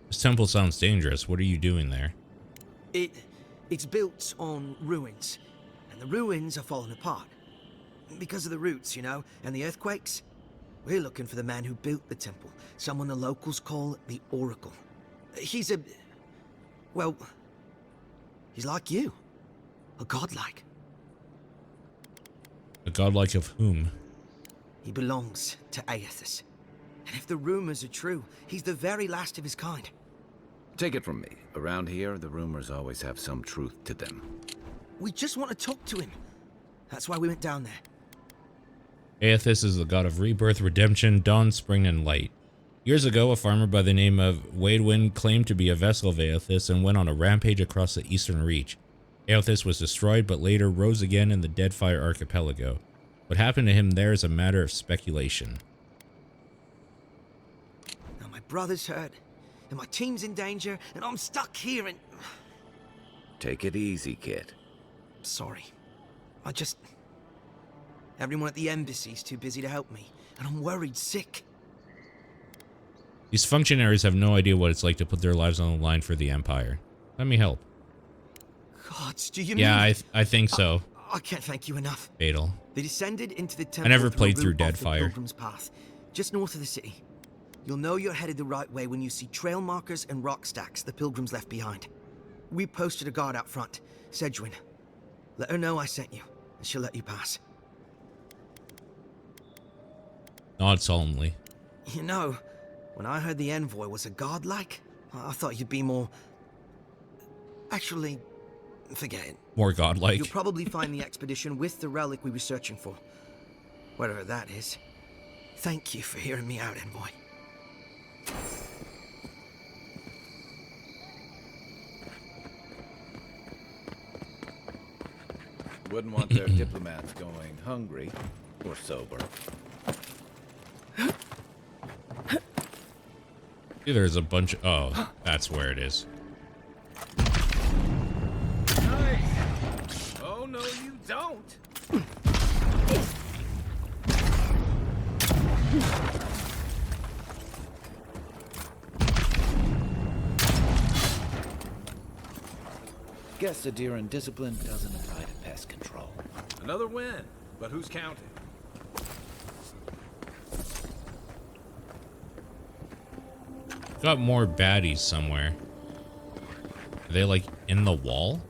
This temple sounds dangerous. What are you doing there? It's built on ruins, and the ruins are falling apart. Because of the roots, you know, and the earthquakes. We're looking for the man who built the temple, someone the locals call the Oracle. He's well, he's like you. A godlike. A godlike of whom? He belongs to Aethys. And if the rumors are true, he's the very last of his kind. Take it from me. Around here, the rumors always have some truth to them. We just want to talk to him. That's why we went down there. Aethys is the god of rebirth, redemption, dawn, spring, and light. Years ago, a farmer by the name of Wadewind claimed to be a vessel of Aethys and went on a rampage across the eastern reach. Aethys was destroyed, but later rose again in the Deadfire Archipelago. What happened to him there is a matter of speculation. Now my brother's hurt, and my team's in danger, and I'm stuck here and... Take it easy, kid. Sorry. Everyone at the embassy's too busy to help me, and I'm worried sick. These functionaries have no idea what it's like to put their lives on the line for the Empire. Let me help. Gods, do you Yeah, mean... I think so. I can't thank you enough. Fatal. They descended into the temple. I never played through Deadfire. Pilgrim's Path, just north of the city. You'll know you're headed the right way when you see trail markers and rock stacks the pilgrims left behind. We posted a guard out front, Sedgwin. Let her know I sent you, and she'll let you pass. Nod solemnly. You know, when I heard the envoy was a godlike, I thought you'd be more... Actually, forget it. More godlike. You'll probably find the expedition with the relic we were searching for. Whatever that is. Thank you for hearing me out, envoy. Wouldn't want their diplomats going hungry or sober. There's a bunch of... Oh, that's where it is. Nice. Oh, no, you don't. Guess the deer and discipline doesn't apply to pest control. Another win, but who's counting? Got more baddies somewhere. Are they like in the wall?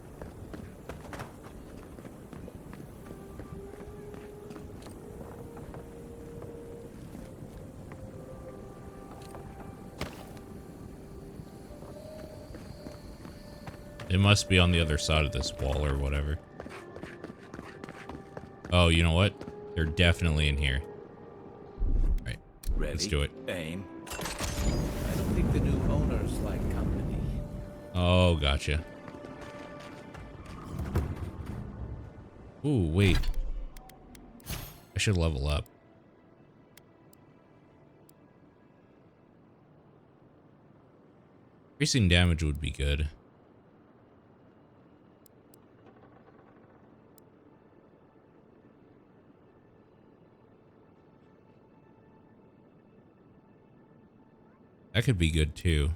It must be on the other side of this wall or whatever. Oh, you know what? They're definitely in here. All right, let's do it. Aim. I don't think the new owners like company. Oh, gotcha. Ooh, wait. I should level up. Increasing damage would be good. That could be good too.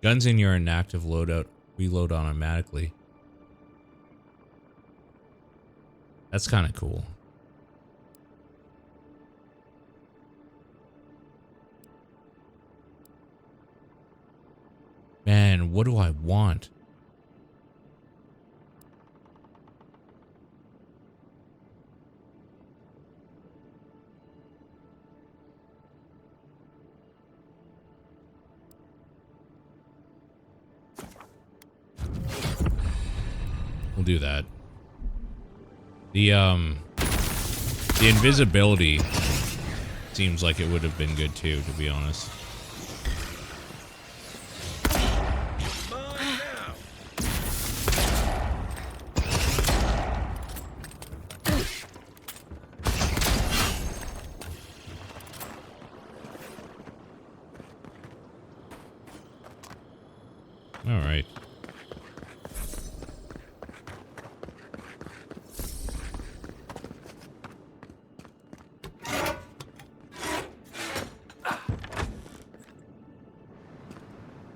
Guns in your inactive loadout reload automatically. That's kind of cool. Man, what do I want? We'll do that. The invisibility seems like it would have been good too, to be honest. All right.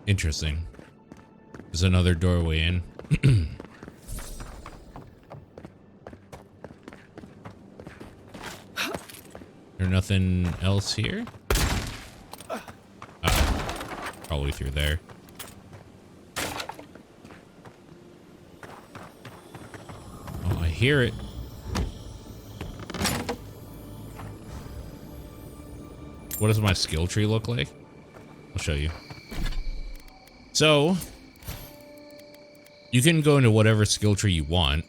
Interesting. There's another doorway in. There's nothing else here? Probably through there. Oh, I hear it. What does my skill tree look like? I'll show you. So, you can go into whatever skill tree you want.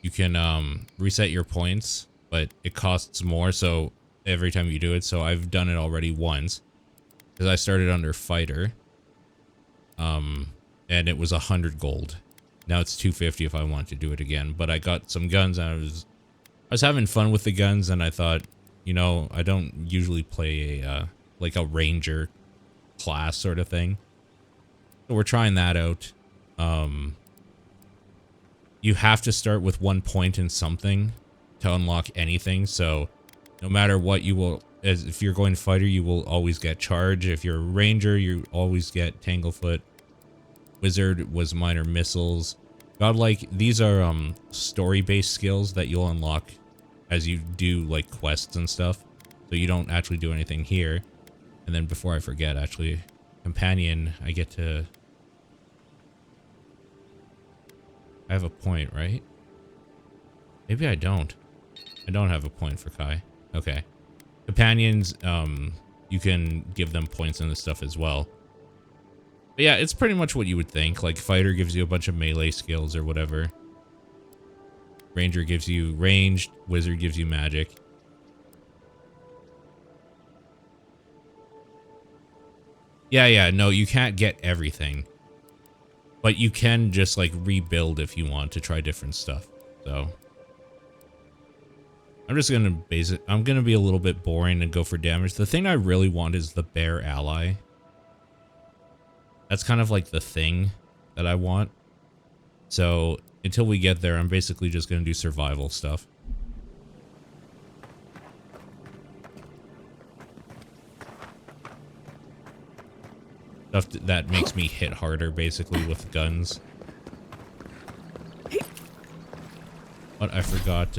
You can reset your points, but it costs more, so every time you do it. So I've done it already once, because I started under fighter, and it was 100 gold. Now it's 250 if I want to do it again. But I got some guns, and I was having fun with the guns, and I thought, you know, I don't usually play a like a ranger class sort of thing. So we're trying that out. You have to start with 1 point in something to unlock anything. So no matter what, you will, as if you're going fighter, you will always get charge. If you're a ranger, you always get tanglefoot. Wizard was minor missiles. Godlike, these are story-based skills that you'll unlock as you do like quests and stuff. So you don't actually do anything here. And then before I forget, actually, companion, I get to... I have a point, right? Maybe I don't. I don't have a point for Kai. Okay. Companions, you can give them points and this stuff as well. But yeah, it's pretty much what you would think. Like, fighter gives you a bunch of melee skills or whatever. Ranger gives you ranged. Wizard gives you magic. Yeah, no, you can't get everything. But you can just, like, rebuild if you want to try different stuff. So, I'm just gonna base it. I'm gonna be a little bit boring and go for damage. The thing I really want is the bear ally. That's kind of like the thing that I want. So, until we get there, I'm basically just gonna do survival stuff. Stuff that makes me hit harder, basically, with guns. But I forgot,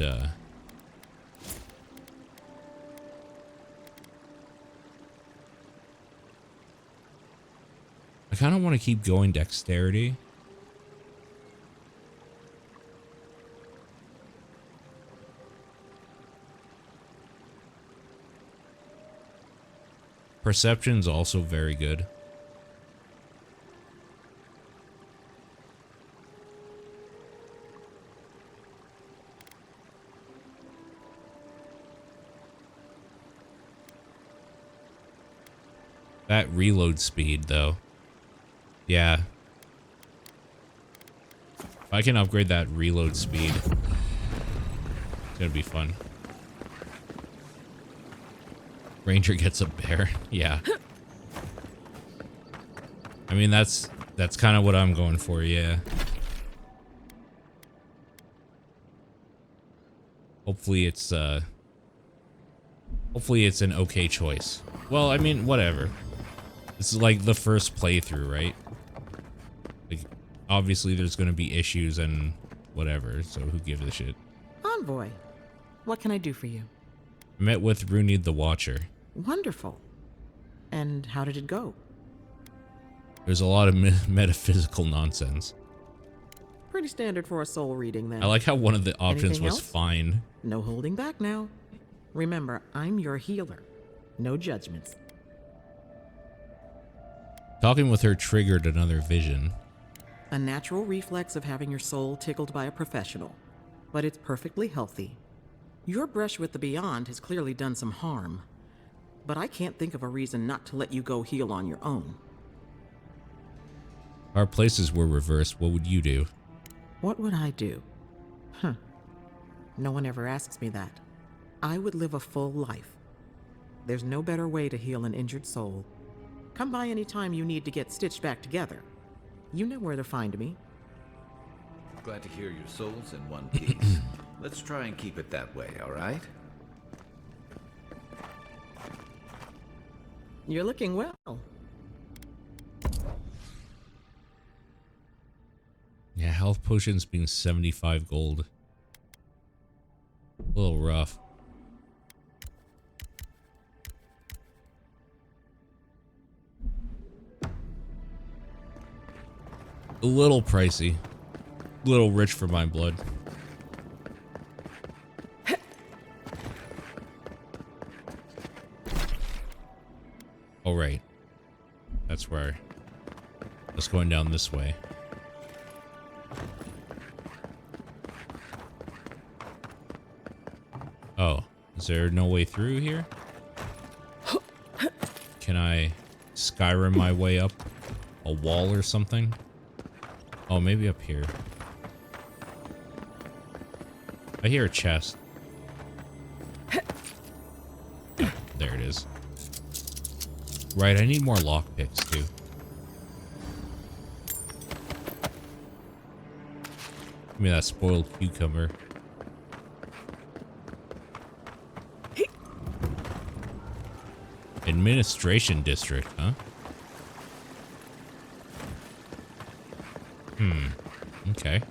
I kind of want to keep going dexterity. Perception's also very good. That reload speed, though. Yeah. If I can upgrade that reload speed, it's gonna be fun. Ranger gets a bear. Yeah. I mean, that's kind of what I'm going for, yeah. Hopefully it's an okay choice. Well, I mean, whatever. This is like the first playthrough, right? Like, obviously there's gonna be issues and whatever, so who gives a shit? Envoy, what can I do for you? I met with Runid the Watcher. Wonderful. And how did it go? There's a lot of metaphysical nonsense. Pretty standard for a soul reading, then. I like how one of the options Anything was else? fine. No holding back now. Remember, I'm your healer. No judgments. Talking with her triggered another vision. A natural reflex of having your soul tickled by a professional. But it's perfectly healthy. Your brush with the Beyond has clearly done some harm. But I can't think of a reason not to let you go heal on your own. Our places were reversed. What would you do? What would I do? Huh. No one ever asks me that. I would live a full life. There's no better way to heal an injured soul. Come by any time you need to get stitched back together. You know where to find me. Glad to hear your soul's in one piece. Let's try and keep it that way, all right? You're looking well. Yeah, health potions being 75 gold. A little rough. A little pricey. A little rich for my blood. Oh, right. That's where... Let's going down this way. Oh. Is there no way through here? Can I Skyrim my way up a wall or something? Oh, maybe up here. I hear a chest. Oh, there it is. Right, I need more lockpicks too. Give me that spoiled cucumber. Administration district, huh? Okay.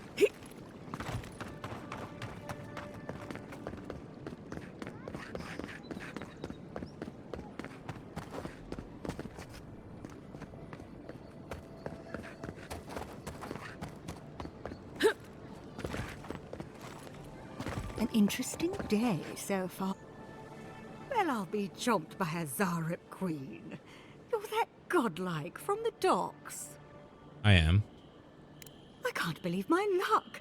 An interesting day so far. Well, I'll be chomped by a Zarep queen. You're that godlike from the docks. I am. I can't believe my luck.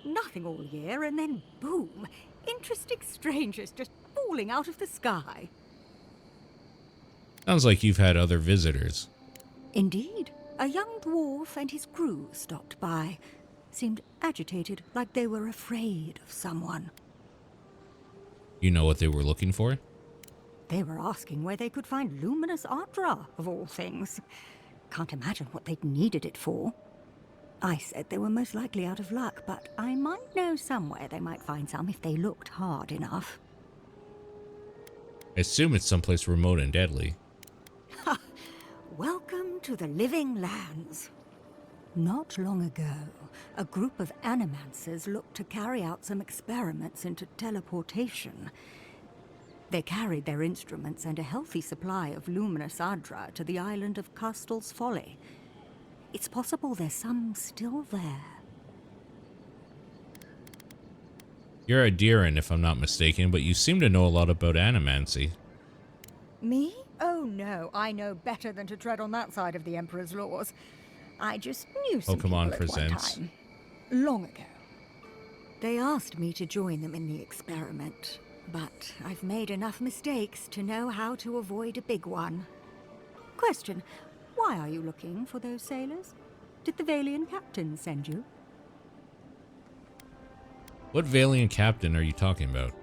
Nothing all year, and then boom, interesting strangers just falling out of the sky. Sounds like you've had other visitors. Indeed. A young dwarf and his crew stopped by. Seemed agitated, like they were afraid of someone. You know what they were looking for? They were asking where they could find luminous Adra, of all things. Can't imagine what they'd needed it for. I said they were most likely out of luck, but I might know somewhere they might find some if they looked hard enough. I assume it's someplace remote and deadly. Ha! Welcome to the Living Lands. Not long ago, a group of animancers looked to carry out some experiments into teleportation. They carried their instruments and a healthy supply of luminous Adra to the island of Castel's Folly. It's possible there's some still there. You're a Deeran, if I'm not mistaken, but you seem to know a lot about animancy. Me? Oh no, I know better than to tread on that side of the Emperor's laws. I just knew some people Pokemon at Presents. one time. Long ago. They asked me to join them in the experiment, but I've made enough mistakes to know how to avoid a big one. Question, why are you looking for those sailors? Did the Valiant captain send you? What Valiant captain are you talking about?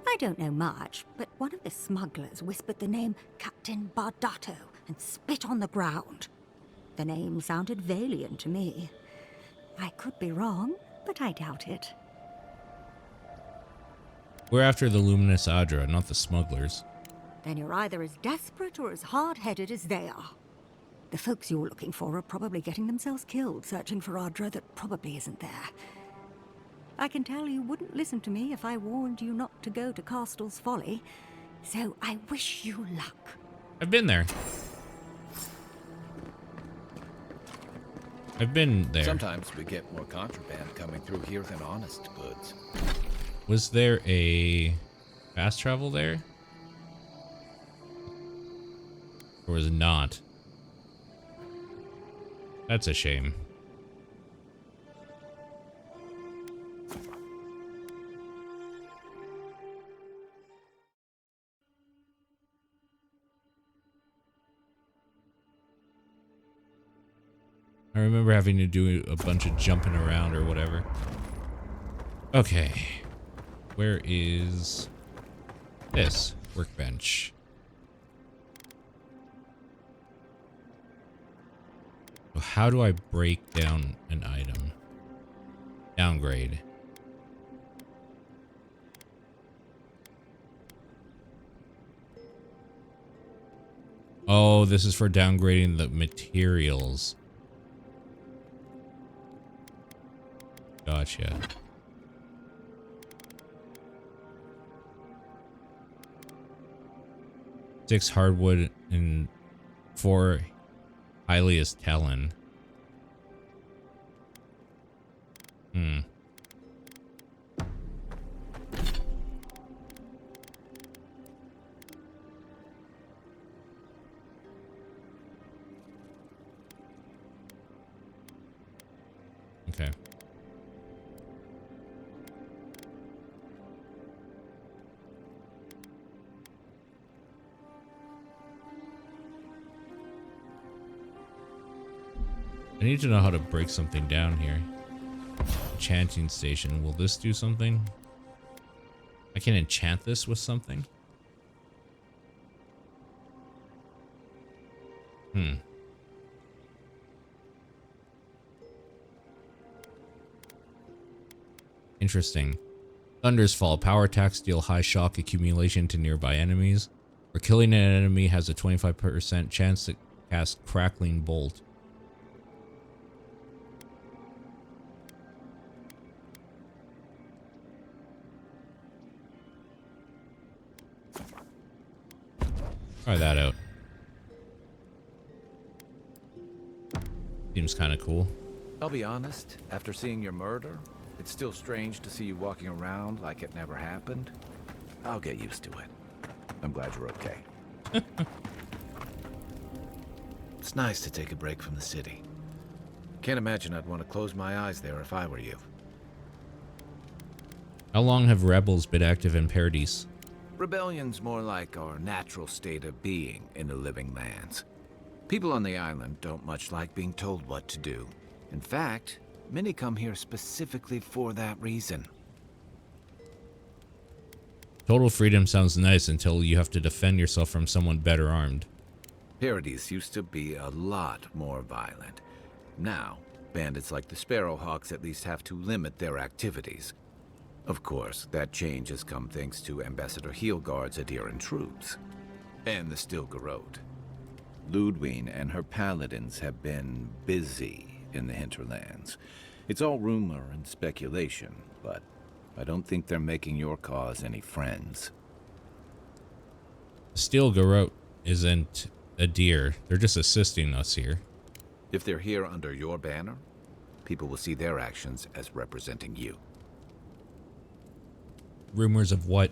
I don't know much, but one of the smugglers whispered the name Captain Bardato and spit on the ground. The name sounded Valiant to me. I could be wrong, but I doubt it. We're after the Luminous Adra, not the smugglers. Then you're either as desperate or as hard-headed as they are. The folks you're looking for are probably getting themselves killed searching for Adra that probably isn't there. I can tell you wouldn't listen to me if I warned you not to go to Castle's Folly, so I wish you luck. I've been there. I've been there. Sometimes we get more contraband coming through here than honest goods. Was there a fast travel there? Or was it not? That's a shame. I remember having to do a bunch of jumping around or whatever. Okay. Where is this workbench? So how do I break down an item? Downgrade. Oh, this is for downgrading the materials. Gotcha. 6 hardwood and 4 highly as talon. Okay. I need to know how to break something down here. Enchanting station. Will this do something? I can enchant this with something? Interesting. Thunders fall. Power attacks deal high shock accumulation to nearby enemies. Or killing an enemy has a 25% chance to cast Crackling Bolt. Try that out. Seems kind of cool. I'll be honest, after seeing your murder, it's still strange to see you walking around like it never happened. I'll get used to it. I'm glad you're okay. It's nice to take a break from the city. Can't imagine I'd want to close my eyes there if I were you. How long have rebels been active in Paradise? Rebellion's more like our natural state of being in the Living Lands. People on the island don't much like being told what to do. In fact, many come here specifically for that reason. Total freedom sounds nice until you have to defend yourself from someone better armed. Paradise used to be a lot more violent. Now, bandits like the Sparrowhawks at least have to limit their activities. Of course, that change has come thanks to Ambassador Heelguard's Aderan troops. And the Stilgarrote. Ludwine and her paladins have been busy in the hinterlands. It's all rumor and speculation, but I don't think they're making your cause any friends. Stilgarrote isn't a deer. They're just assisting us here. If they're here under your banner, people will see their actions as representing you. Rumors of what?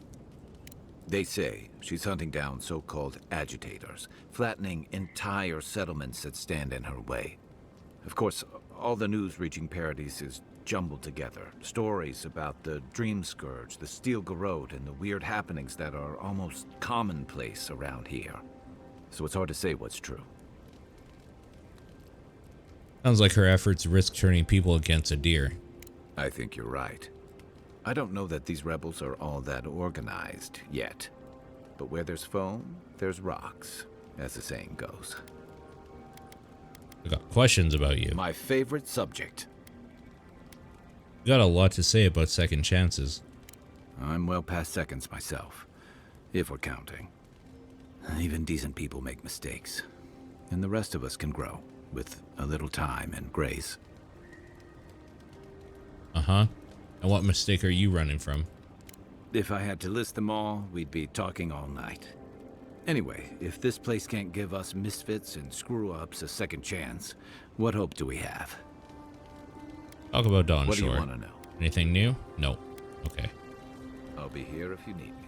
They say she's hunting down so-called agitators, flattening entire settlements that stand in her way. Of course, all the news reaching Paradise is jumbled together. Stories about the Dream Scourge, the Steel Garrote, and the weird happenings that are almost commonplace around here. So it's hard to say what's true. Sounds like her efforts risk turning people against a deer. I think you're right. I don't know that these rebels are all that organized yet. But where there's foam, there's rocks, as the saying goes. I got questions about you. My favorite subject. You got a lot to say about second chances. I'm well past seconds myself, if we're counting. Even decent people make mistakes, and the rest of us can grow with a little time and grace. Uh-huh. And what mistake are you running from? If I had to list them all, we'd be talking all night. Anyway, if this place can't give us misfits and screw-ups a second chance, what hope do we have? Talk about Dawn What do Shore. you want to know? Anything new? No. Okay. I'll be here if you need me.